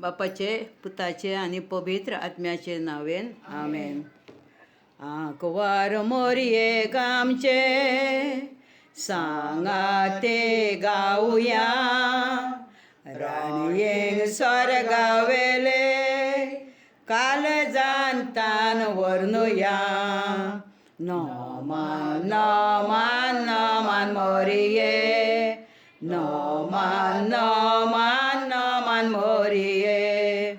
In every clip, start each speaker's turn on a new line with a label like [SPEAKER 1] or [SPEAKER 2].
[SPEAKER 1] बापाचे पुताचे आणि पवित्र आत्म्याचे नावेन आमेन. आंकवार मोरये आमचे सांगा ते गाऊया, राणयेक स्वर्गावेले काल जाणतान वर्णुया. नोमान नोमान नोमान मोरये, नोमान नोमान नोमान मोरये,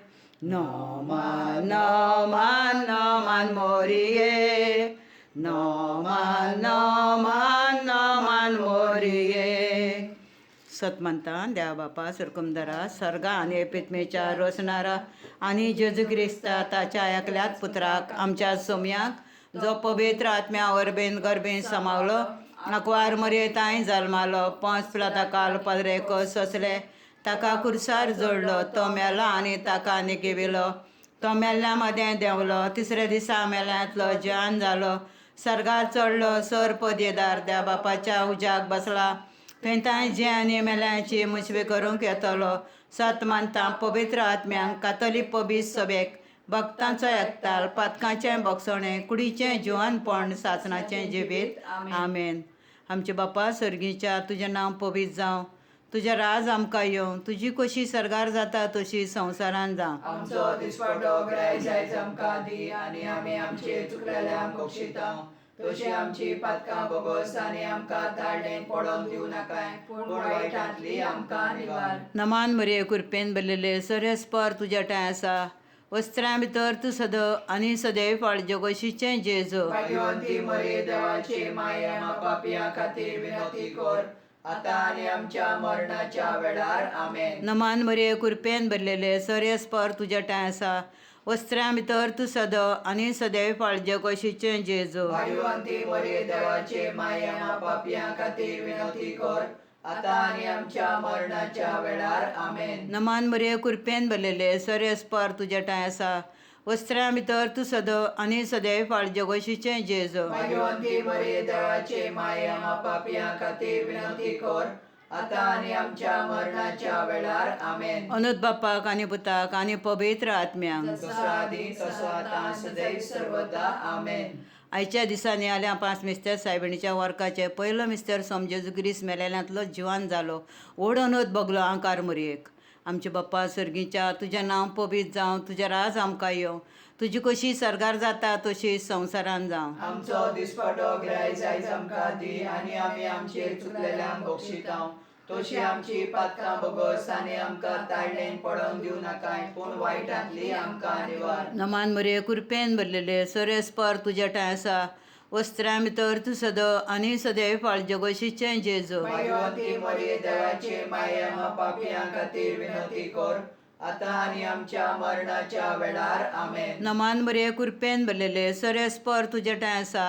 [SPEAKER 1] नोमान नोमान नोमान मोरये, नोमान नोमान नोमान मोरये. सत म्हणता देवा बापा सरकुमदारा सर्गा आणि पित्मेच्या रोसणारा आणि जेजू क्रिस्ता ताच्या एकल्याच पुत्राक आमच्या सोम्याक जो पवित्र आत्म्या वरबेन गरबेन समावलो, अकवार मर्येताय जल्मालो, 5 पिलाता काल पदरेक सोसले, ताका कुर्सार जोडलो, तो मेलो आनी ताका निकेविलो, तो मेल्ल्या मदें देंवलो, तिसऱ्या दिसा मेल्यांतलो जियान जालो, सर्गार चडलो, सर पदयेदार देवा बापाच्या उज्याक बसला, थंय जे आनी मेल्यांची मुजवी करूंक येतलो. सत मानता पवित्र आत्म्यांक कातोलीक पबीज सभेक भक्तांचो एकताल, पातकांचें बगसणें, कुडीचें जिवनपण, सासणाचें जिवीत. आमेन. आमचे बापा सर्गीच्या तुजें नांव पवित्र जावं, तुजें राज आमकां येवं, तुजी कशी सर्गार जाता तशी संवसारान जावं.
[SPEAKER 2] आमचो दिसपटो ग्राय आयज आमकां दी, आनी आमी आमचे चुकलेल्यांक बक्षिता, तशी आमची पातकां बोगोस आनी आमकां ताळडेन पडोवंक दिवं नाकाय, पूण वायटांतली आमकां निवार.
[SPEAKER 1] नमान मरे कुरपेन बरलेले सरेस्पर तुज्या टाय आसा, वस्त्रां भितर तूं सद आनी सदैव फाळ जगोशीचें जेजू.
[SPEAKER 2] भाग्यवंती मरे देवाचे माये, आमा पापियां खातीर विनवती कर, आतां आनी आमच्या मरणाच्या वेळार. आमेन.
[SPEAKER 1] नमान मरे कुरपेन बरलेले सरेस्पर तुज्या टाय आसा, वस्त्रां भितर तूं सद आनी सदैव फाळ जगोशीचें जेजू.
[SPEAKER 2] भाग्यवंती मरे देवाचे माये, आमा पापियां खातीर विनवती कर, आतां आनी आमच्या मरणाच्या वेळार. आमेन.
[SPEAKER 1] नमान मरे कुरपेन बरलेले सरेस्पर तुज्या टाय आसा, वस्त्रां भितर तूं सद आनी सदैव फाळ जगोशीचें जेजू.
[SPEAKER 2] भाग्यवंती मरे देवाचे माये, आमा पापियां खातीर विनवती कर, आतां आनी आमच्या मरणाच्या वेळार. आमेन.
[SPEAKER 1] अनुत बापाक आनी पुताक आनी पवित्र आत्म्यांक
[SPEAKER 2] जसो आदी तसो आतां सदैव सर्वदा. आमेन.
[SPEAKER 1] आयच्या दिसांनी आल्या 5 मिस्तर सायबिणीच्या वर्काचे पयलो मिस्तर समजेजू ग्रीस मेलेल्यांतलो जिवान जालो. ओढ अनुत बगलो आंकार मरयेक. आमचे बाप्पा सर्गीच्या तुजें नांव पवित्र जावं, तुजें राज आमकां येवं, तुजी कशी सर्गार जाता तशी संवसारान जावं.
[SPEAKER 2] आमचो दिसपटो ग्राय आयज आमकां दी, आनी आमी आमचे चुकलेल्यांक बक्षिता, तशी आमची पातकां बोगोस आनी आमकां ताळडेन पडोवंक दिवं नाकाय, पूण वायटांतली आमकां निवार.
[SPEAKER 1] नमान मरे कुरपेन बरलेले सरेस्पर तुज्या टाय आसा, वस्त्रां भितर तूं सद आनी सदैव फाळ जगोशीचें जेजू.
[SPEAKER 2] भाग्यवंती मरे देवाचे माये, आमा पापियां खातीर विनवती कर, आतां आनी आमच्या मरणाच्या वेळार. आमेन.
[SPEAKER 1] नमान मरे कुरपेन बरलेले सरेस्पर तुज्या टाय आसा,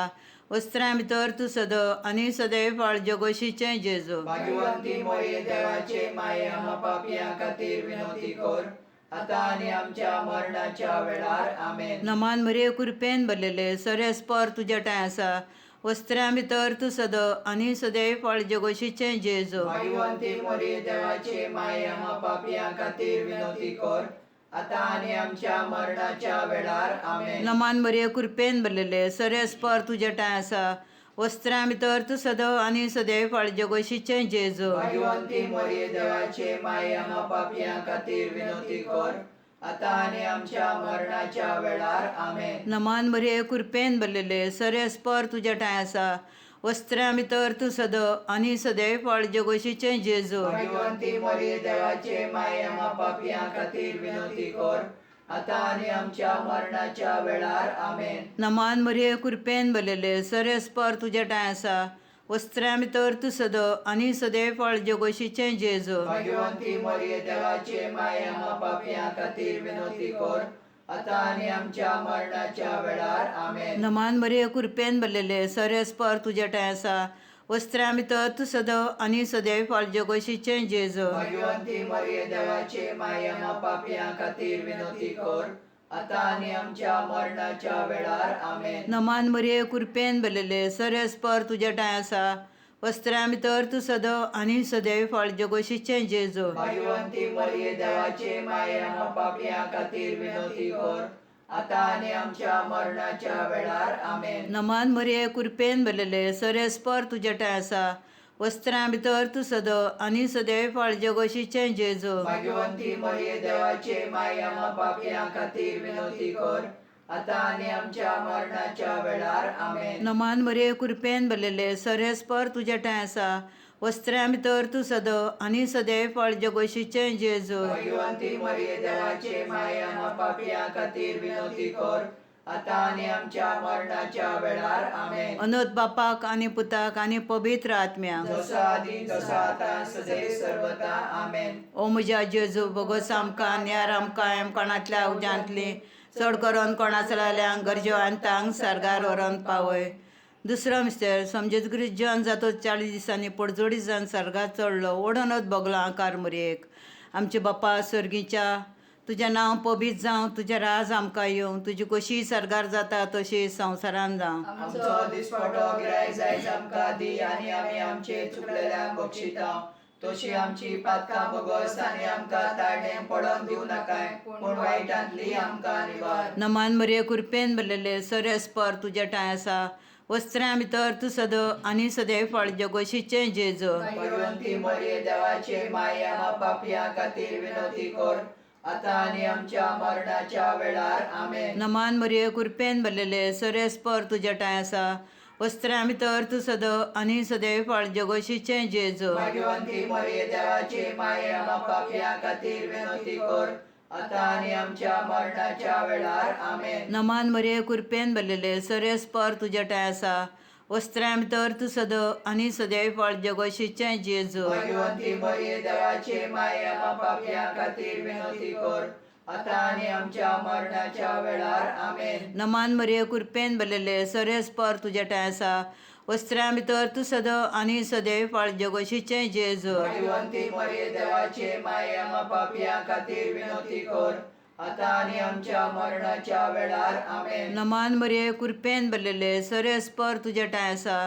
[SPEAKER 1] वस्त्रां भितर तूं सद आनी सदैव फाळ जगोशीचें जेजू.
[SPEAKER 2] भाग्यवंती मरे देवाचे माये, आमा पापियां खातीर विनवती कर, आतां आनी आमच्या मरणाच्या वेळार. आमेन.
[SPEAKER 1] नमान मरे कुरपेन बरलेले सरेस्पर तुज्या टाय आसा, वस्त्रां भितर तूं सद आनी सदैव फाळ जगोशीचें जेजू.
[SPEAKER 2] भाग्यवंती मरे देवाचे माये, आमा पापियां खातीर विनवती कर, आतां आनी आमच्या मरणाच्या वेळार. आमेन.
[SPEAKER 1] नमान मरे कुरपेन बरलेले सरेस्पर तुज्या टाय आसा, वस्त्रां भितर तूं सद आनी सदैव फाळ जगोशीचें जेजू.
[SPEAKER 2] भाग्यवंती मरे देवाचे माये, आमा पापियां खातीर विनवती कर, आतां आनी आमच्या मरणाच्या वेळार. आमेन.
[SPEAKER 1] नमान मरे कुरपेन बरलेले सरेस्पर तुज्या टाय आसा, वस्त्रां भितर तूं सद आनी सदैव फाळ जगोशीचें जेजू.
[SPEAKER 2] भाग्यवंती मरे देवाचे माये, आमा पापियां खातीर विनवती कर, आतां आनी आमच्या मरणाच्या वेळार. आमेन.
[SPEAKER 1] नमान मरे कुरपेन बरलेले सरेस्पर तुज्या टाय आसा, वस्त्रां भितर तूं सद आनी सदैव फाळ जगोशीचें जेजू.
[SPEAKER 2] भाग्यवंती मरे देवाचे माये, आमा पापियां खातीर विनवती कर, आतां आनी आमच्या मरणाच्या वेळार. आमेन.
[SPEAKER 1] नमान मरे कुरपेन बरलेले सरेस्पर तुज्या टाय आसा, वस्त्रां भितर तूं सद आनी सदैव फाळ जगोशीचें जेजू.
[SPEAKER 2] भाग्यवंती मरे देवाचे माये, आमा पापियां खातीर विनवती कर, आतां आनी आमच्या मरणाच्या वेळार. आमेन.
[SPEAKER 1] नमान मरे कुरपेन बरलेले सरेस्पर तुज्या टाय आसा, वस्त्रां भितर तूं सदो आनी सदैव फळ जगोशीचें जेजू
[SPEAKER 2] भाग्यवंती मरिये देवाचे माये आम्हा पापियां खातीर विनोदी कर आता आनी आमच्या मरणाच्या वेळार आमेन.
[SPEAKER 1] नमान मरिये कृपेन भरलेले सरेस्पर तुझे ठांय आसा वस्त्रां भितर तूं सदो आनी सदैव फळ जगोशीचें जेजू
[SPEAKER 2] भाग्यवंती मरिये देवाचे माये आम्हा पापियां खातीर विनोदी कर आता आनी आमच्या मरणाच्या वेळार आमेन.
[SPEAKER 1] नमान मरिये कृपेन भरलेले सरेस्पर तुझे ठांय आसा वस्त्रां भितर तूं सदो आनी सदैव फळ जगोशीचें जेजू
[SPEAKER 2] भाग्यवंती मरिये देवाचे माये आम्हा पापियां खातीर विनोदी कर आता आनी आमच्या मरणाच्या वेळार आमेन.
[SPEAKER 1] अनोद बापाक आनी पुताक आनी पवित्र आत्म्याक
[SPEAKER 2] जसो आदी तसो आता सदैव सर्वदा आमेन.
[SPEAKER 1] ओ म्हज्या जेजू भगवत आमकां न्यार आमकां कोणांतल्या उज्यांतली चड करून कोणाचल्यांक गरजेवंतांक सरगार व्हरोन पावय. दुसरो मिस्टर समजेत क्रिश्चन जातो 40 दिसांनी पडजोडी जावन सर्गात चडलो ओडोनच बगलो आकार मरयेक. आमचे बापा सर्गीच्या तुजें नांव पबीत जावं तुजें राज आमकां येवं तुजी कशी सरगार जाता तशी संवसारान जावं.
[SPEAKER 2] आमचो दिसपटो गिरायक जायज आमकां दी आनी आमी आमचे चुकलेल्यांक बक्षिता तशी आमची पातकां बगस आनी आमकां ताळणें पडोन दिवं नाकाय पूण वायटांतली आमकां निवार.
[SPEAKER 1] नमान मरिये कृपेन भरलेले सरेस्पर तुजे ठांय आसा वस्त्रां भितर तूं सदो आनी सदैव फळ जगोशीचें जेजू
[SPEAKER 2] भाग्यवंती मरिये देवाचे माये आम्हा पापियां खातीर विनोदी कर आता आनी आमच्या मरणाच्या वेळार आमेन.
[SPEAKER 1] नमान मरिये कृपेन भरलेले सरेस्पर तुजे ठांय आसा वस्त्रां भितर तूं सदो आनी सदैव फळ जगोशीचें जेजू
[SPEAKER 2] भाग्यवंती मरिये देवाचे माये आम्हा पापियां खातीर विनोदी कर आता आनी आमच्या मरणाच्या वेळार आमेन.
[SPEAKER 1] नमान मरिये कृपेन भरलेले सरेस्पर तुजे ठांय आसा वस्त्रां भितर तूं सदो आनी सदैव फळ जगोशीचें जेजू
[SPEAKER 2] भाग्यवंती मरिये देवाचे माये आम्हा पापियां खातीर विनोदी कर आता आनी आमच्या मरणाच्या वेळार आमेन.
[SPEAKER 1] नमान मरिये कृपेन भरलेले सरेस्पर तुजे ठांय आसा वस्त्रां भितर तूं सदो आनी सदैव फळ जगोशीचें जेजू
[SPEAKER 2] भाग्यवंती मरिये देवाचे माये आम्हा पापियां खातीर विनोदी कर आता आनी आमच्या मरणाच्या वेळार आमेन.
[SPEAKER 1] नमान मरिये कृपेन भरलेले सरेस्पर तुजे ठांय आसा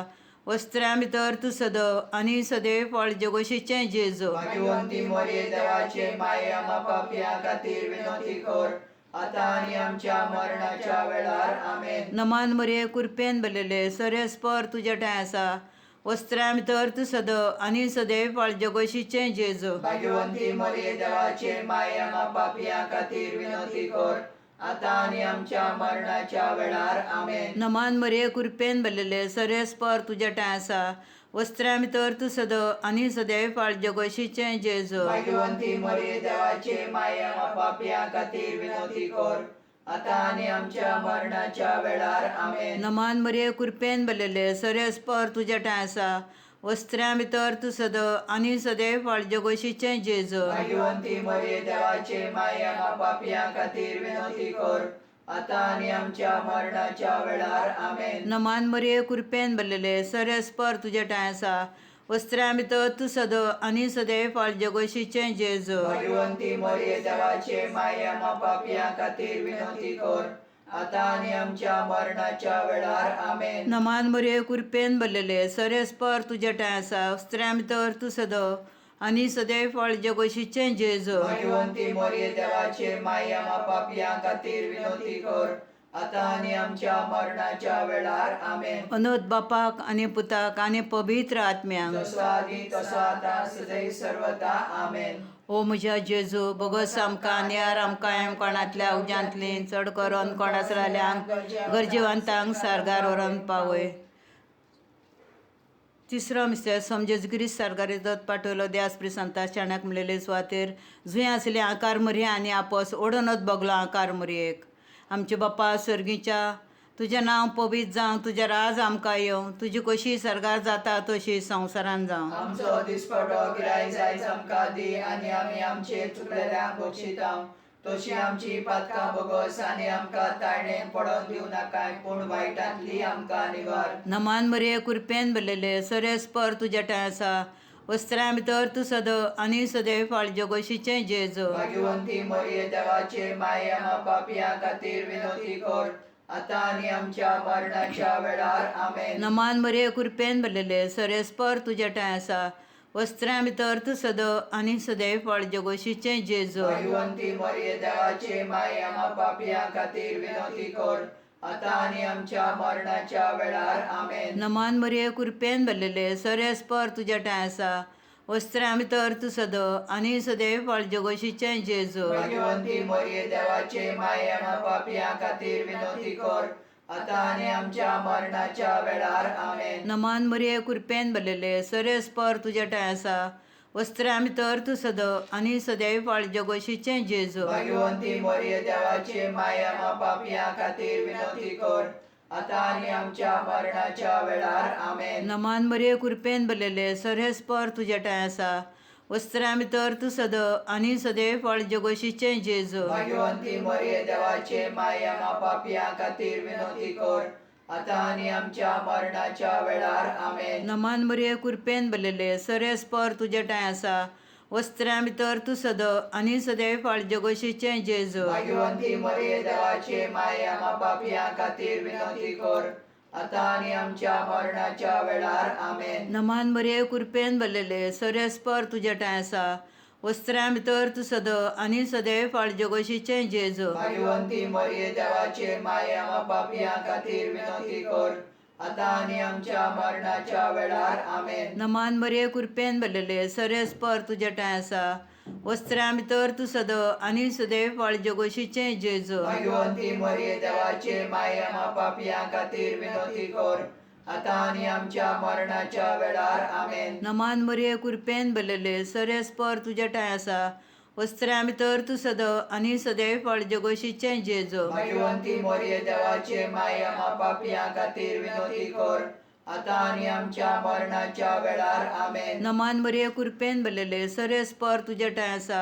[SPEAKER 1] वस्त्रां भितर तूं सदो आनी सदैव फळ जगोशीचें जेजू
[SPEAKER 2] भाग्यवंती मरिये देवाचे माये आम्हा पापियां खातीर विनोदी कर आता आनी आमच्या मरणाच्या वेळार आमेन.
[SPEAKER 1] नमान मरिये कृपेन भरलेले सरेस्पर तुजे ठांय आसा वस्त्रां भितर तूं सदो आनी सदैव फळ जगोशीचें जेजू
[SPEAKER 2] भाग्यवंती मरिये देवाचे माये आम्हा पापियां खातीर विनोदी कर आता आनी आमच्या मरणाच्या वेळार आमेन.
[SPEAKER 1] नमान मरिये कृपेन भरलेले सरेस्पर तुजे ठांय आसा वस्त्रां भितर तूं सदो आनी सदैव फळ जगोशीचें जेजू
[SPEAKER 2] भाग्यवंती मरिये देवाचे माये आम्हा पापियां खातीर विनोदी कर आता आनी आमच्या मरणाच्या वेळार आमेन.
[SPEAKER 1] नमान मरिये कृपेन भरलेले सरेस्पर तुजे ठांय आसा वस्त्रां भितर तूं सदो आनी सदैव फळ जगोशीचें जेजू
[SPEAKER 2] भाग्यवंती मरिये देवाचे माये आम्हा पापियां खातीर विनोदी कर आता आनी आमच्या मरणाच्या वेळार आमेन.
[SPEAKER 1] नमान मरिये कृपेन भरलेले सरेस्पर तुजे ठांय आसा वस्त्रां भितर तूं सदो आनी सदैव फळ जगोशीचें जेजू
[SPEAKER 2] भाग्यवंती मरिये देवाचे माये आम्हा पापियां खातीर विनोदी कर आता आनी आमच्या मरणाच्या वेळार आमेन.
[SPEAKER 1] नमान मरिये कृपेन भरलेले सरेस्पर तुजे ठांय आसा वस्त्रां भितर तूं सदो आनी सदैव फळ जगोशीचें जेजू
[SPEAKER 2] भाग्यवंती मरिये देवाचे माये आम्हा पापियां खातीर विनोदी कर आता आनी आमच्या मरणाच्या वेळार आमेन.
[SPEAKER 1] अनोद बापाक आनी पुताक आनी पवित्र आत्म्याक
[SPEAKER 2] जसो आदी तसो आता सदैव सर्वदा आमेन.
[SPEAKER 1] ओ म्हज्या जेजू भगवत आमकां न्यार आमकां कोणांतल्या उज्यांतली चड करून कोणाचल्यांक गरजेवंतांक सरगार व्हरोन पावय. तिसरो मिस्टर समजेजगिरी सरगारी दत पाठवलो द्यासप्री संता शाण्याक म्हणलेले सुवातेर जुंय आसले आकार मरी आनी आपोस ओडोनच बगलो आकार मरयेक. आमचे बापा सर्गीच्या तुजें नांव पबीत जावं तुजें राज आमकां येवं तुजी कशी सरगार जाता तशी संवसारान जावं.
[SPEAKER 2] आमचो दिसपटो गिरायक जायज आमकां दी आनी आमी आमचे चुकलेल्यांक बक्षिता तशी आमची पातकां बगस आनी आमकां ताळणें पडोन दिवं नाकाय पूण वायटांतली आमकां निवार.
[SPEAKER 1] नमान मरिये कृपेन भरलेले सरेस्पर तुजे ठांय आसा वस्त्रां भितर तूं सदो आनी सदैव फळ जगोशीचें जेजू
[SPEAKER 2] भाग्यवंती मरिये देवाचे माये आम्हा पापियां खातीर विनोदी कर आता आणि आमच्या मरणाच्या वेळार आमेन.
[SPEAKER 1] नमान मरे कृपेन भरलेले सरेस्पर तुझ्या ठांय आसा वस्त्रां भितर तूं सद आनी सदैव फळ जगोशीचें जेजू
[SPEAKER 2] भाग्यवंती मरिये देवाचे माये आम्हा पापियां खातीर विनवती कर. आता आणि आमच्या मरणाच्या वेळार आमेन.
[SPEAKER 1] नमान मरे कृपेन भरलेले सरेस्पर तुझ्या ठांय आसा वस्त्रां भितर तूं सद आनी सदैव फळ जगोशीचें जेजू
[SPEAKER 2] भाग्यवंती मरिये देवाचे माये आम्हा पापियां खातीर विनवती कर. आता आणि आमच्या मरणाच्या वेळार आमेन.
[SPEAKER 1] नमान मरे कृपेन भरलेले सरेस्पर तुझ्या ठांय आसा वस्त्रां भितर तूं सद आनी सदैव फळ जगोशीचें जेजू
[SPEAKER 2] भाग्यवंती मरिये देवाचे माये आम्हा पापियां खातीर विनवती कर. आता आणि आमच्या मरणाच्या वेळार आमेन.
[SPEAKER 1] नमान मरे कृपेन भरलेले सरेस्पर तुझ्या ठांय आसा वस्त्रां भितर तूं सद आनी सदैव फळ जगोशीचें जेजू
[SPEAKER 2] भाग्यवंती मरिये देवाचे माये आम्हा पापियां खातीर विनवती कर. आता आणि आमच्या मरणाच्या वेळार आमेन.
[SPEAKER 1] नमान मरे कृपेन भरलेले सरेस्पर तुझ्या ठांय आसा वस्त्रां भितर तूं सद आनी सदैव फळ जगोशीचें जेजू
[SPEAKER 2] भाग्यवंती मरिये देवाचे माये आम्हा पापियां खातीर विनवती कर. आता आणि आमच्या मरणाच्या वेळार आमेन.
[SPEAKER 1] नमान मरे कृपेन भरलेले सरेस्पर तुझ्या ठांय आसा वस्त्रां भितर तूं सद आनी सदैव फळ जगोशीचें जेजू
[SPEAKER 2] भाग्यवंती मरिये देवाचे माये आम्हा पापियां खातीर विनवती कर. आता आणि आमच्या मरणाच्या वेळार आमेन.
[SPEAKER 1] नमान मरे कृपेन भरलेले सरेस्पर तुझ्या ठांय आसा वस्त्रां भितर तूं सद आनी सदैव फळ जगोशीचें जेजू
[SPEAKER 2] भाग्यवंती मरिये देवाचे माये आम्हा पापियां खातीर विनवती कर. आता आणि आमच्या मरणाच्या वेळार आमेन.
[SPEAKER 1] नमान मरे कृपेन भरलेले सरेस्पर तुझ्या ठांय आसा वस्त्रां भितर तूं सद आनी सदैव फळ जगोशीचें जेजू
[SPEAKER 2] भाग्यवंती मरिये देवाचे माये आम्हा पापियां खातीर विनवती कर. आता आणि आमच्या मरणाच्या वेळार आमेन.
[SPEAKER 1] नमान मरे कृपेन भरलेले सरेस्पर तुझ्या ठांय आसा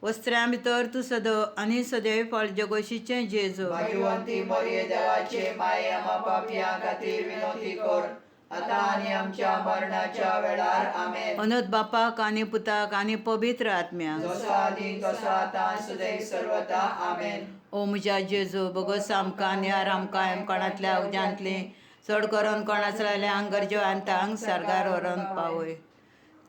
[SPEAKER 1] वस्त्रां भितर तूं सद आनी सदैव फळ जगोशीचें जेजू
[SPEAKER 2] भाग्यवंती मरिये देवाचे माये आम्हा पापियां खातीर विनवती कर. आता आणि आमच्या मरणाच्या वेळार आमेन.
[SPEAKER 1] अनंत बापाक आनी पुताक आनी पवित्र आत्म्याक
[SPEAKER 2] जसो आदी तसो आता सदैव सर्वता आमेन.
[SPEAKER 1] ओ म्हज्या जेजू भगत आमकां न्यार आमकां हेमकाणांतल्या उज्यांतली चड करून कोणाचल्या आंगर अंतांग सारगार व्हरून पावय.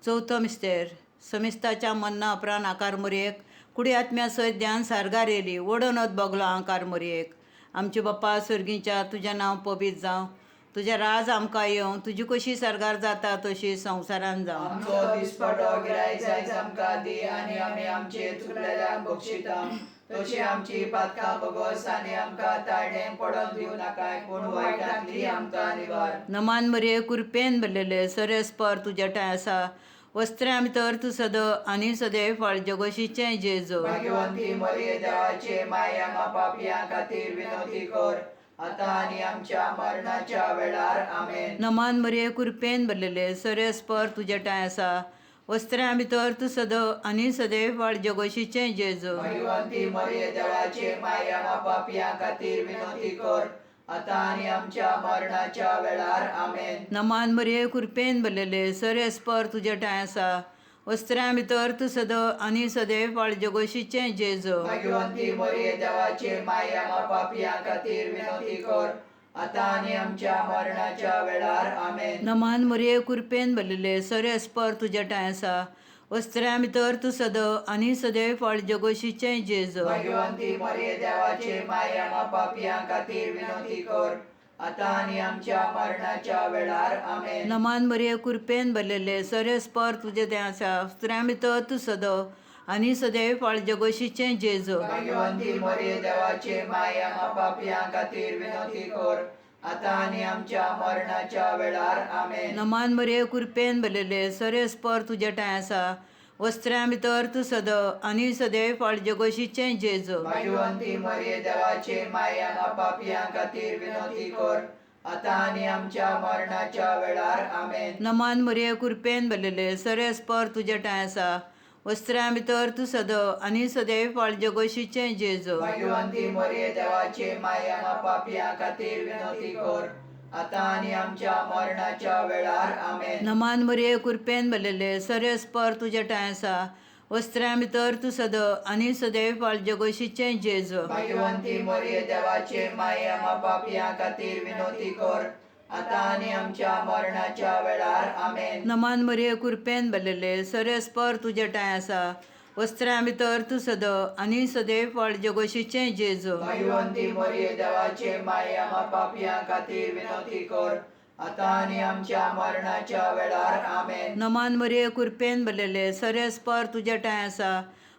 [SPEAKER 1] चवथो मिस्तेर समिस्ताच्या मन्ना उपरांत आकार मोरयेक कुडी आत्म्या सयत ध्यान सारगार येयली ओडून वत बगलो आकार मोरयेक. आमचे बाप्पा सर्गीच्या तुजें नांव पबीत जावं तुजें राज आमकां येवं तुजी कशी सारगार जाता तशी संवसारान जावं.
[SPEAKER 2] आमचो दिसपटो गिरायक जायज आमकां दी आनी आमी आमचे चुकलेल्यांक बक्षिता. तशी आमची पातकां बगोस आनी आमकां ताळडें पडोवन दिवं नाकाय पूण वायटांतली आमकां निवार.
[SPEAKER 1] नमान मरे कृपेन भरलेले सरेस्पर तुज्या ठांय आसा वस्त्रां भितर तूं सद आनी सदैव फळ जगोशीचें जेजू
[SPEAKER 2] भाग्यवंती मरिये देवाचे माये आम्हा पापियां खातीर विनवती कर. आता आणि आमच्या मरणाच्या वेळार आमेन.
[SPEAKER 1] नमान मरे कृपेन भरलेले सरेस्पर तुज्या ठांय आसा वस्त्रां भितर तूं सद आनी सदैव फळ जगोशीचें जेजू
[SPEAKER 2] भाग्यवंती मरिये देवाचे माये आम्हा पापियां खातीर विनवती कर. आता आणि आमच्या मरणाच्या वेळार आमेन.
[SPEAKER 1] नमान मरे कृपेन भरलेले सरेस्पर तुज्या ठांय आसा वस्त्रां भितर तूं सद आनी सदैव फळ जगोशीचें जेजू
[SPEAKER 2] भाग्यवंती मरिये देवाचे माये आम्हा पापियां खातीर विनवती कर. आता आणि आमच्या मरणाच्या वेळार आमेन.
[SPEAKER 1] नमान मरे कृपेन भरलेले सरेस्पर तुज्या ठांय आसा वस्त्रां भितर तूं सद आनी सदैव फळ जगोशीचें जेजू
[SPEAKER 2] भाग्यवंती मरिये देवाचे माये आम्हा पापियां खातीर विनवती कर. आता आणि आमच्या मरणाच्या वेळार आमेन.
[SPEAKER 1] नमान मरे कृपेन भरलेले सरेस्पर तुजें तें आसा वस्त्रां भितर तूं सद आनी सदैव फळ जगोशीचें जेजू
[SPEAKER 2] भाग्यवंती मरिये देवाचे माये आम्हा पापियां खातीर विनवती कर. आता आणि आमच्या मरणाच्या वेळार आमेन.
[SPEAKER 1] नमान मरे कृपेन भरलेले सरेस्पर तुज्या ठांय आसा वस्त्रां भितर तूं सद आनी सदैव फळ जगोशीचें जेजू
[SPEAKER 2] भाग्यवंती मरिये देवाचे माये आम्हा पापियां खातीर विनवती कर. आता आणि आमच्या मरणाच्या वेळार आमेन.
[SPEAKER 1] नमान मरे कृपेन भरलेले सरेस्पर तुज्या ठांय आसा वस्त्रां भितर तूं सद आनी सदैव फळ जगोशीचें जेजू
[SPEAKER 2] भाग्यवंती मरिये देवाचे माये आम्हा पापियां खातीर विनवती कर. आता आणि आमच्या मरणाच्या वेळार आमेन.
[SPEAKER 1] नमान मरे कृपेन भरलेले सरेस्पर तुज्या ठांय आसा वस्त्रां भितर तूं सद आनी सदैव फाळ जगोशीचें जेजू
[SPEAKER 2] भाग्यवंती मोरये देवाचे माये आम्हा पापियां खातीर विनोती कर आता आनी आमच्या मरणाच्या वेळार आमेन.
[SPEAKER 1] नमान मरिये कुरपेन भरलेले सर्वेस्पर तुजे ठांय आसा वस्त्रां भितर तूं सद आनी सदैव फाळ जगोशीचें जेजू
[SPEAKER 2] भाग्यवंती मोरये देवाचे माये आम्हा पापियां खातीर विनोती कर आता आनी आमच्या मरणाच्या वेळार आमेन.
[SPEAKER 1] नमान मरिये कुरपेन भरलेले सर्वेस्पर तुजे ठांय आसा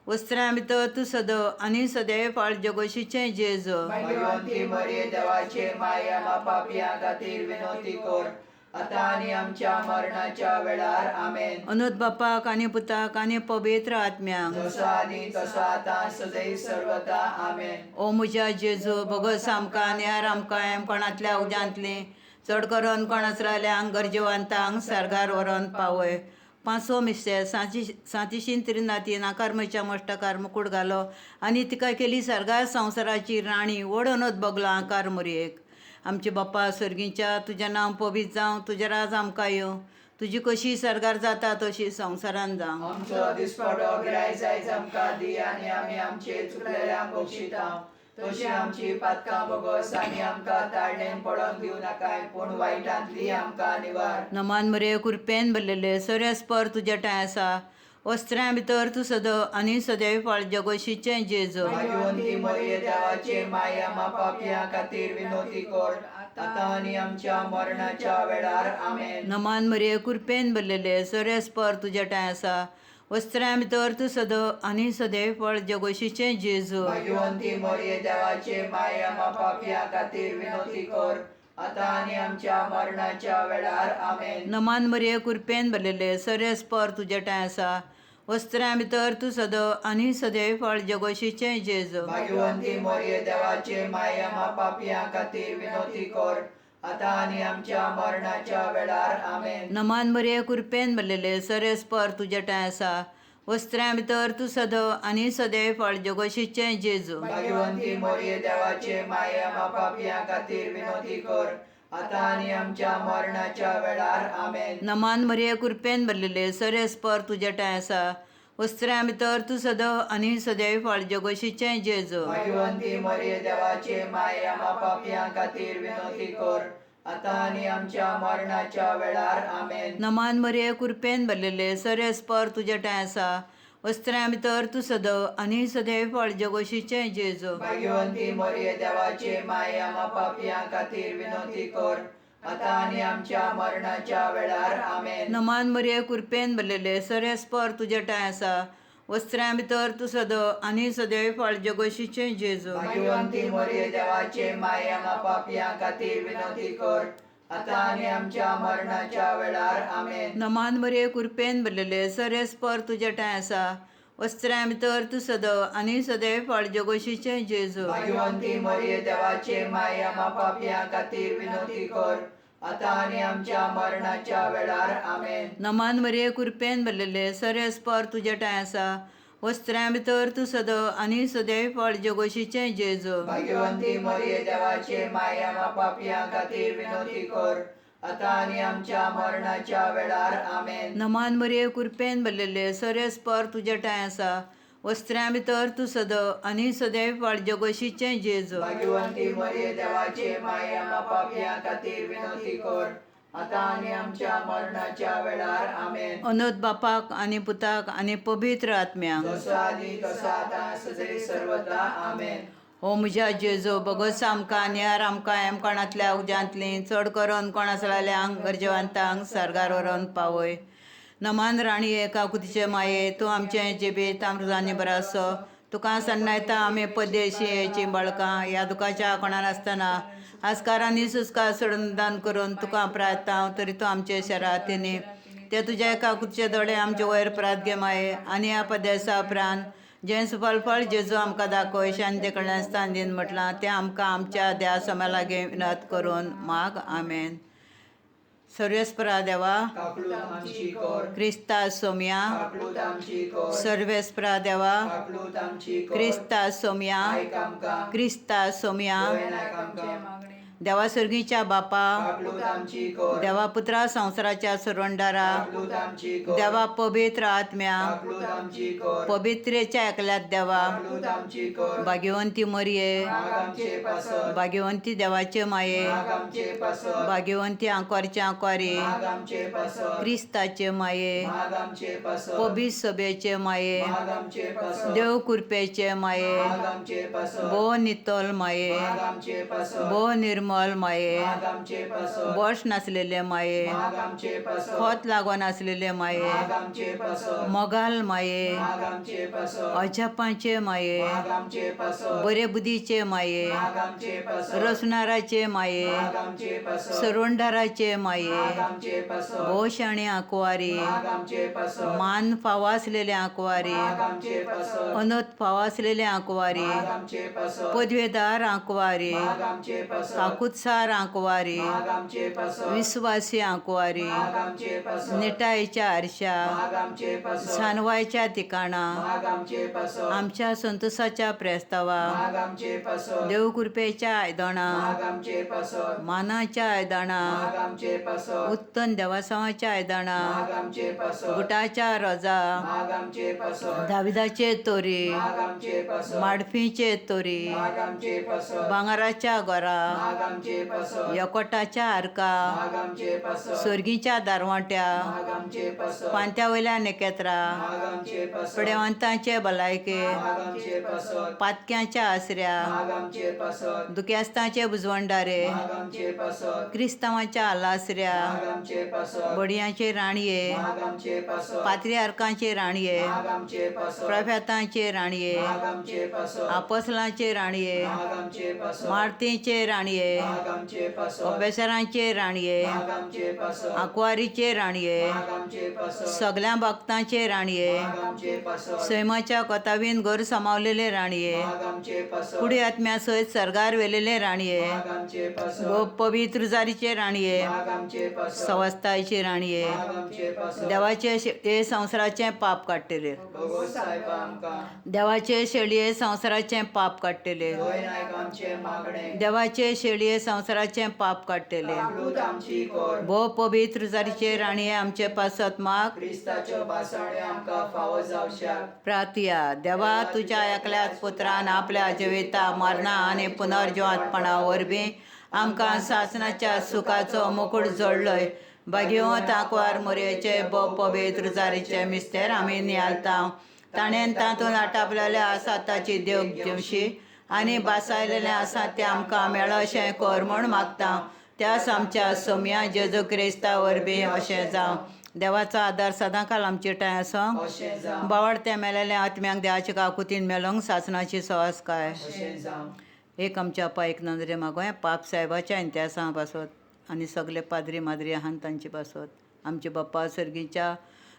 [SPEAKER 1] वस्त्रां भितर तूं सद आनी सदैव फाळ जगोशीचें जेजू
[SPEAKER 2] भाग्यवंती मोरये देवाचे माये आम्हा पापियां खातीर विनोती कर आता आनी आमच्या मरणाच्या वेळार आमेन.
[SPEAKER 1] अनूद बापाक आनी पुताक आनी पवित्र आत्म्याक
[SPEAKER 2] जसो आदी तसो आता सदैव सर्वदा आमेन.
[SPEAKER 1] ओ म्हज्या जेजू भगत आमकां न्यार आमकां कोणांतल्या उज्यांतली चड करून कोणाच रावल्यांक गरजेवंतांक सरगार व्हरोन पावय. पांचवो मिस्टेर सातीशीन त्रिनाती नाकारमेच्या मश्टकार मुकुट घालो आनी तिका केली सरगार संवसाराची राणी व्हड अनोद बगलो आकार मोरयेक. आमचे बाप्पा सर्गीच्या तुजें नांव पवित्र जावं तुजें राज आमकां येवं तुजी कशी सरगार जाता तशी संवसारान जावं.
[SPEAKER 2] आमचो दिसपडो गिरायज आयज आमकां दी आनी आमी आमचे चुकलेल्यांक बक्षिता तशी आमची पातकां बोगस आनी आमकां ताळणेन पडोंक दिवं नाकाय पूण वायटांतली आमकां निवार.
[SPEAKER 1] नमान मरे कुरपेन भरलेले सर्वेस्पर तुजे ठांय आसा वस्त्रां भितर तूं सद आनी सदैव फाळ जगोशीचें जेजू
[SPEAKER 2] भाग्यवंती मोरये देवाचे माये आम्हा पापियां खातीर विनोती कर आता आनी आमच्या मरणाच्या वेळार आमेन.
[SPEAKER 1] नमान मरे कुरपेन भरलेले सर्वेस्पर तुजे ठांय आसा वस्त्रां भितर तूं सद आनी सदैव फाळ जगोशीचें जेजू
[SPEAKER 2] भाग्यवंती मोरये देवाचे माये आम्हा पापियां खातीर विनोती कर आता आनी आमच्या मरणाच्या वेळार आमेन.
[SPEAKER 1] नमान मरे कुरपेन भरलेले सर्वेस्पर तुजे ठांय आसा वस्त्रां भितर तूं सद आनी सदैव फाळ जगोशीचें जेजू
[SPEAKER 2] भाग्यवंती मोरये देवाचे माये आम्हा पापियां खातीर विनोती कर आता आनी आमच्या मरणाच्या वेळार आमेन.
[SPEAKER 1] नमान मरे कुरपेन भरलेले सर्वेस्पर तुजे ठांय आसा वस्त्रां भितर तूं सद आनी सदैव फाळ जगोशीचें जेजू
[SPEAKER 2] भाग्यवंती मोरये देवाचे माये आम्हा पापियां खातीर विनोती कर आता आनी आमच्या मरणाच्या वेळार आमेन.
[SPEAKER 1] नमान मरे कुरपेन भरलेले सर्वेस्पर तुजे ठांय आसा वस्त्रां भितर तूं सद आनी सदैव फाळ जगोशीचें जेजू
[SPEAKER 2] भाग्यवंती मोरये देवाचे माये आम्हा पापियां खातीर विनोती कर आता आनी आमच्या मरणाच्या वेळार आमेन.
[SPEAKER 1] नमान मरे कुरपेन भरलेले सर्वेस्पर तुजे ठांय आसा वस्त्रां भितर तूं सद आनी सदैव फाळ जगोशीचें जेजू
[SPEAKER 2] भाग्यवंती मोरये देवाचे माये आम्हा पापियां खातीर विनोती कर आता आनी आमच्या मरणाच्या वेळार आमेन.
[SPEAKER 1] नमान मरे कुरपेन भरलेले सर्वेस्पर तुजे ठांय आसा वस्त्रां भितर तूं सद आनी सदैव फाळ जगोशीचें जेजू
[SPEAKER 2] भाग्यवंती मोरये देवाचे माये आम्हा पापियां खातीर विनोती कर आता आनी आमच्या मरणाच्या वेळार आमेन.
[SPEAKER 1] नमान मरे कुरपेन भरलेले सर्वेस्पर तुजे ठांय आसा वस्त्रां भितर तूं सद आनी सदैव फाळ जगोशीचें जेजू
[SPEAKER 2] भाग्यवंती मोरये देवाचे माये आम्हा पापियां खातीर विनोती कर आता आनी आमच्या मरणाच्या वेळार आमेन.
[SPEAKER 1] नमान मरे कुरपेन भरलेले सर्वेस्पर तुजे ठांय आसा वस्त्रां भितर तूं सद आनी सदैव फाळ जगोशीचें जेजू
[SPEAKER 2] भाग्यवंती मोरये देवाचे माये आम्हा पापियां खातीर विनोती कर आता आनी आमच्या मरणाच्या वेळार आमेन.
[SPEAKER 1] नमान मरे कुरपेन भरलेले सर्वेस्पर तुजे ठांय आसा वस्त्रां भितर तूं सद आनी सदैव फाळ जगोशीचें जेजू
[SPEAKER 2] भाग्यवंती मोरये देवाचे माये आम्हा पापियां खातीर विनोती कर आता आनी आमच्या मरणाच्या वेळार आमेन.
[SPEAKER 1] अनोद बापाक आनी पुताक आनी पवित्र आत्म्याक
[SPEAKER 2] जसो आदी तसो आता सदैव सर्वदा आमेन.
[SPEAKER 1] हो म्हज्या जेजू भगत आमकां न्यार आमकां कोणांतल्या उज्यांतली चड करून कोणा चळाल्यांक गरजेवंतांक सरगार व्हरोन पावय. नमान राणी काकुतीचे माये तूं आमचें जिबेत अमृतांनी बरासो तुका सन्नायता आमी पद्देशी बाळकां ह्या दुखाच्या कोणान आसतना आस्कारांनी सुस्कार सोडून दान करून तुका प्रार्थना तरी तूं आमचे शरातीनी ते तुज्या काकुतीचे दोळे आमचे वयर प्रात घे माये आनी ह्या पद्देसा उपरांत जें सुफळ जेजू आमकां दाखय शांती कडल्यान स्थान दिन म्हटलां तें आमकां आमच्या देहा समा लागीं विनत करून माग आमेन. सर्वेस्परा देवा
[SPEAKER 2] काकलूत आमची कर
[SPEAKER 1] क्रिस्ता सोम्या
[SPEAKER 2] काकलूत आमची कर
[SPEAKER 1] सर्वेस्परा देवा
[SPEAKER 2] काकलूत आमची कर
[SPEAKER 1] क्रिस्ता सोम्या
[SPEAKER 2] आयक आमकां
[SPEAKER 1] क्रिस्ता सोम्या
[SPEAKER 2] दोयनाक आमकां
[SPEAKER 1] देवा सर्गीच्या बापा,
[SPEAKER 2] काकलूत आमची कोर,
[SPEAKER 1] देवा पुत्रा संसाराच्या सुरवंडारा,
[SPEAKER 2] काकलूत आमची कोर,
[SPEAKER 1] देवा पवित्र आत्म्या,
[SPEAKER 2] काकलूत आमची कोर,
[SPEAKER 1] पवित्रेच्या एकल्यात देवा,
[SPEAKER 2] काकलूत आमची कोर,
[SPEAKER 1] भाग्यवंती मरिये,
[SPEAKER 2] माग आमचे पासत,
[SPEAKER 1] भाग्यवंती देवाचे माये,
[SPEAKER 2] माग आमचे पासत,
[SPEAKER 1] भाग्यवंती आंकवारचे आंकवारी,
[SPEAKER 2] माग आमचे पासत,
[SPEAKER 1] क्रिस्ताचे माये,
[SPEAKER 2] माग आमचे पासत,
[SPEAKER 1] पबीत सभेचे माये,
[SPEAKER 2] माग आमचे पासत,
[SPEAKER 1] देव कृपेचे माये,
[SPEAKER 2] माग आमचे पासत,
[SPEAKER 1] भो नितोल माये,
[SPEAKER 2] माग आमचे पासत,
[SPEAKER 1] भो निर्मल माये,
[SPEAKER 2] माग आमचे पासत,
[SPEAKER 1] बोश नसलेले माये,
[SPEAKER 2] माग आमचे पासत,
[SPEAKER 1] खोत लागून असलेले माये,
[SPEAKER 2] माग आमचे पासत,
[SPEAKER 1] मोगाल माये,
[SPEAKER 2] माग आमचे पासत,
[SPEAKER 1] अजापांचे माये,
[SPEAKER 2] माग आमचे पासत,
[SPEAKER 1] बरे बुद्धीचे माये,
[SPEAKER 2] माग आमचे पासत,
[SPEAKER 1] रसणाराचे माये,
[SPEAKER 2] माग आमचे पासत,
[SPEAKER 1] सरवंडाराचे माये,
[SPEAKER 2] माग आमचे पासत,
[SPEAKER 1] भोश आणि आंकवारी,
[SPEAKER 2] माग आमचे पासत,
[SPEAKER 1] मान फावा असलेले आंकवारी,
[SPEAKER 2] माग आमचे पासत,
[SPEAKER 1] अनत फावा असलेले आंकवारी,
[SPEAKER 2] माग आमचे पासत,
[SPEAKER 1] पदवेदार आंकवारी,
[SPEAKER 2] माग आमचे पासत,
[SPEAKER 1] काकुत्सार आंकवारी,
[SPEAKER 2] माग आमचे पासत,
[SPEAKER 1] विश्वासी आंकवारी,
[SPEAKER 2] माग आमचे पासत,
[SPEAKER 1] निटाईच्या आरशा,
[SPEAKER 2] माग आमचे पासत,
[SPEAKER 1] सानवायच्या ठिकाणा,
[SPEAKER 2] माग आमचे पासत,
[SPEAKER 1] आमच्या संतोषाच्या प्रेस्तावा,
[SPEAKER 2] माग आमचे पासत,
[SPEAKER 1] देवकृपेच्या आयदोणा,
[SPEAKER 2] माग आमचे पासत,
[SPEAKER 1] मानाच्या आयदोणा,
[SPEAKER 2] माग आमचे पासत,
[SPEAKER 1] उत्तम देवासावाच्या आयदोणा,
[SPEAKER 2] माग आमचे पासत,
[SPEAKER 1] गुटाच्या रोजा,
[SPEAKER 2] माग आमचे पासत,
[SPEAKER 1] दाविदाचे तोरी,
[SPEAKER 2] माग आमचे पासत,
[SPEAKER 1] माडफीचे तोरी,
[SPEAKER 2] माग आमचे पासत,
[SPEAKER 1] भांगाराच्या गोरा,
[SPEAKER 2] माग आमचे पासत,
[SPEAKER 1] यकोटाच्या आरका,
[SPEAKER 2] माग आमचे पासत,
[SPEAKER 1] सर्गीच्या दारवाट्या,
[SPEAKER 2] माग आमचे पासत,
[SPEAKER 1] पांत्या वयल्या नेकेत्रा,
[SPEAKER 2] माग आमचे पासत,
[SPEAKER 1] पडेवंतांचे भलायके,
[SPEAKER 2] माग आमचे पासत,
[SPEAKER 1] पातक्यांच्या आसऱ्या,
[SPEAKER 2] माग आमचे पासत,
[SPEAKER 1] दुख्यास्तांचे बुजवंडारे,
[SPEAKER 2] माग आमचे पासत,
[SPEAKER 1] क्रिस्तांवाच्या आलासऱ्या,
[SPEAKER 2] माग आमचे पासत,
[SPEAKER 1] बडयांचे राणये,
[SPEAKER 2] माग आमचे पासत,
[SPEAKER 1] पात्रियार्कांचे राणये,
[SPEAKER 2] माग आमचे पासत,
[SPEAKER 1] प्रफेतांचे राणये,
[SPEAKER 2] माग आमचे पासत,
[SPEAKER 1] आपोसलांचे राणये,
[SPEAKER 2] माग आमचे पासत,
[SPEAKER 1] मारतींचे राणये,
[SPEAKER 2] माग आमचे पासत,
[SPEAKER 1] अपेसरांचे राणये,
[SPEAKER 2] माग आमचे पासत,
[SPEAKER 1] आंकवारीचे राणये,
[SPEAKER 2] माग आमचे पासत,
[SPEAKER 1] सगळ्या भक्तांचे राणये,
[SPEAKER 2] माग आमचे पासत,
[SPEAKER 1] सैमाच्या कोतावीन घर समावलेले राणये,
[SPEAKER 2] माग आमचे पासत,
[SPEAKER 1] पुढे आत्म्या सहित सरगार वेलेले राणये,
[SPEAKER 2] माग आमचे पासत,
[SPEAKER 1] व पवित्र जारीचे राणये,
[SPEAKER 2] माग आमचे पासत,
[SPEAKER 1] सवस्तायचे राणये,
[SPEAKER 2] माग आमचे पासत,
[SPEAKER 1] देवाचे शेळये संसाराचे पाप काडटले,
[SPEAKER 2] भगवत साहेबा आमकां
[SPEAKER 1] देवाचे शेळये संसाराचे पाप काडटले,
[SPEAKER 2] दोय नायक आमचे मागणे,
[SPEAKER 1] देवाचे शेळये संसाराचे पाप काडटले,
[SPEAKER 2] काकलूत आमची कोर,
[SPEAKER 1] भो पवित्र जारीचे राणये आमचे पासत माग
[SPEAKER 2] क्रिस्ताच्यो बासणे आमकां फावो जावशाक,
[SPEAKER 1] प्रार्थया देवा तुझ्या एकल्याच पुत्रान आपल्या जिविता मरणा आणि पुनर्जीवांतपणा वरवीं आमकां सासणाच्या सुखाचो मुकुट जोडलोय, भाग्यवंत आंकवार मोरयेचे भोव पवित्र जारीचे मिस्तेर आमी नियालता, ताणेन तातूंत आटापलेले आसा ताची देव दिवशी आनी बासायलेले आसा ते आमकां मेळ अशें कर म्हूण मागता, त्यास आमच्या सोम्या जेजू क्रिस्ता वरवीं अशें जावं. देवाचो आदार सदांकाल आमचे टाय असो,
[SPEAKER 2] अशें जावं,
[SPEAKER 1] बावडत्या मेलेल्या आत्म्यांक देवाच्या काकुतीन मेलोंक सासणाची सवास काय.
[SPEAKER 2] अशें जावं,
[SPEAKER 1] एक आमच्या पायक नंदरे मागोय पाप साहेबाच्या इंतिहासा पासत आनी सगळे पाद्री माद्री आहान तांचे पासत. आमचे बाप्पा सर्गीच्या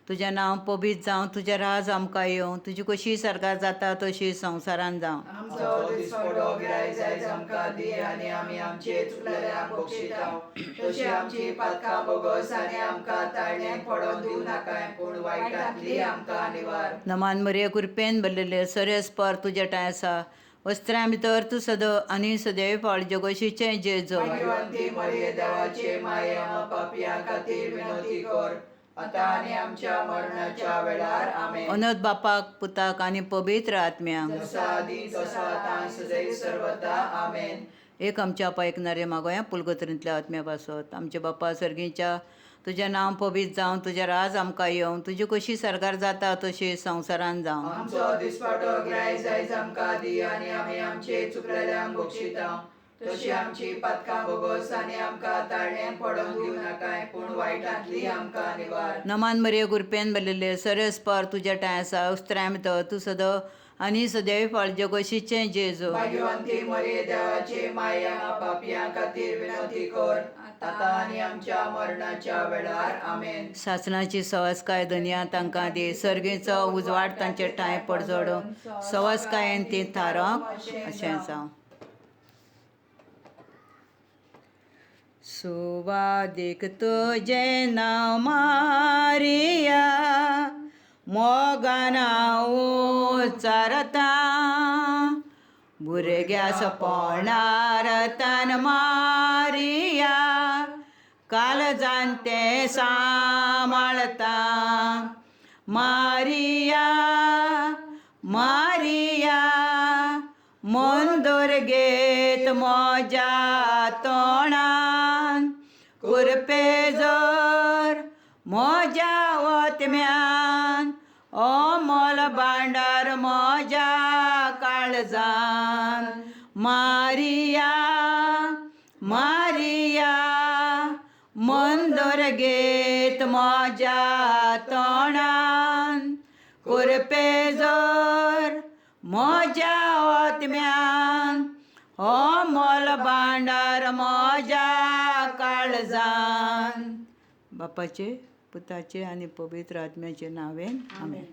[SPEAKER 1] तुजें नांव पबीत जावं, तुजें राज आमकां येवं, तुजी कशी सरकार जाता तशी संवसारान जावं.
[SPEAKER 2] आमचो दिसपडो गिरायक जायज आमकां दी आनी आमी आमचे चुकलेल्यांक बक्षितांव, तशी आमची पातकां बोगस आनी आमकां ताळ्याक पडोवन दिवं नाकाय, पूण वायटांतली आमकां निवार.
[SPEAKER 1] नमान मरे कृपेन भरलेले सरेस पर तुजे टाय आसा, वस्त्रां भितर तूं सदो आनी सदैव फाळ जगोशीचें जेजो.
[SPEAKER 2] भाग्यवंती मरिये देवाचे माये पापयां खातीर विनोदी कर, आतां आनी आमच्या मरणाच्या वेळार आमेन.
[SPEAKER 1] अनंत बापाक पुताक आनी पवित्र आत्म्यांक.
[SPEAKER 2] जसा आदी तसो आतां सदैव सर्वदा आमेन.
[SPEAKER 1] एक आमच्या पायकणारे मागोया पुलगोत्रींतल्या आत्म्या पासत. आमचे बाप्पा सर्गीच्या तुजें नांव पबीत जावं, तुजें राज आमकां येवं, तुजी कशी सरकार जाता तशी संवसारान जावं.
[SPEAKER 2] आमचो दिसपडो गिरायक जायज आमकां दी आनी आमी आमचे चुकलेल्यांक बक्षितांव, तशी आमची पातकां बोगस आनी आमकां ताळ्याक पडोवन दिवं नाकाय, पूण वायटांतली आमकां निवार.
[SPEAKER 1] नमान मरे गुरपेन भरलेले सरेस पर तुजे टाय आसा, उस्त्रां भितर तूं सदो आनी सदैव फाळ जगोशीचें जेजो.
[SPEAKER 2] भाग्यवंती मरिये देवाचे माया पापयां खातीर विनोदी कर, आतां आनी आमच्या मरणाच्या वेळार आमेन.
[SPEAKER 1] सासणाची सवास काय दुनिया तांकां दी, सर्गीचो उजवाड तांचे टाय पडजोडो, सवास कायेन ती थारोवप अशें जावं. सुवादीक तुजें नांव मारिया, मोगान हांव उच्चारता, भुरग्यास पळणार तन मारिया काल जाणते सांबाळता मारिया मारिया मंदोर घेत मोजा तोंडान कुरपे जर मोजा वतम्यान अमोल भांडार मोजा काळजान मारिया मारिया मंदोर घेत मोजा तोंडान कुरपे जर मोजा वतम्यान अमोल भांडार मोजा काळजान. बापाचे पुताचे आणि पवित्र आत्म्याचे नावेन आमेन.